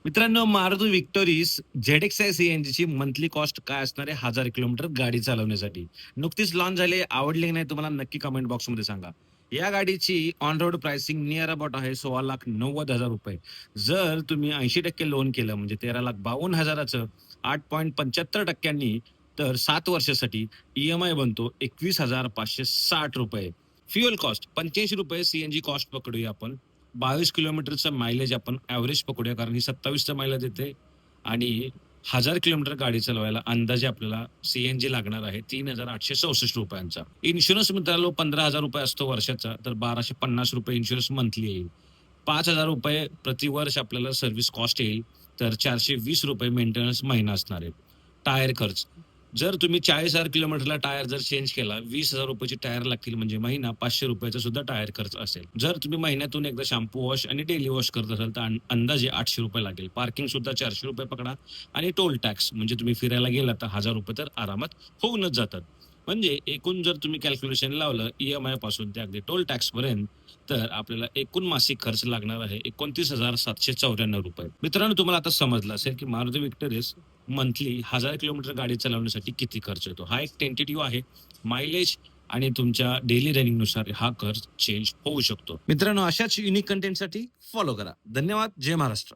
मित्रांनो, Maruti विक्टोरीज ZX CNG ची monthly cost काय असणार आहे 1000 किलोमीटर गाडी चालवण्यासाठी? नुकतीच लॉन्च झाली. आवडली की नाही तुम्हाला नक्की कमेंट बॉक्समध्ये सांगा. या गाडीची on road pricing near about आहे ₹16,90,000. जर तुम्ही 80% लोन केलं म्हणजे 13,52,000चं 8.75% तर 7 वर्षासाठी ई-एम-आय बनतो ₹21,560. फ्युअल कॉस्ट ₹85 सीएनजी कॉस्ट पकडूया आपण. 22 किलोमीटरचं मायलेज आपण ॲव्हरेज पकडूया, कारण ही 27चं मायलेज देते आणि 1000 किलोमीटर गाडी चालवायला अंदाजे आपल्याला सीएनजी लागणार आहे ₹3,864. इन्शुरन्स मित्रांनो ₹15,000 असतो वर्षाचा, तर ₹1,250 इन्शुरन्स मंथली येईल. ₹5,000 प्रतिवर्ष आपल्याला सर्व्हिस कॉस्ट येईल, तर ₹420 मेंटेनन्स महिना असणार आहे. टायर खर्च जर तुम्ही 40,000 किलोमीटरला टायर जर चेंज केला, ₹20,000 टायर लागतील म्हणजे महिना ₹500 सुद्धा टायर खर्च असेल. जर तुम्ही महिन्यातून एकदा शॅम्पू वॉश आणि डेली वॉश करत असाल तर अंदाजे ₹800 लागेल. पार्किंग सुद्धा ₹400 पकडा आणि टोल टॅक्स म्हणजे तुम्ही फिरायला गेलात तर ₹1000 तर आरामात होऊनच जातात. म्हणजे एकूण जर तुम्ही कॅल्क्युलेशन लावलं ई-एम-आय पासून ते अगदी टोल टॅक्स पर्यंत, तर आपल्याला एकूण मासिक खर्च लागणार आहे ₹29,794. मित्रांनो, तुम्हाला आता समजलं असेल की मारुती विक्टोरियस मंथली 1000 किलोमीटर गाडी चालवण्यासाठी किती खर्च येतो. हा एक टेंटेटिव्ह आहे. मायलेज आणि तुमच्या डेली रनिंगनुसार हा खर्च चेंज होऊ शकतो. मित्रांनो, अशाच युनिक कंटेंटसाठी फॉलो करा. धन्यवाद. जय महाराष्ट्र.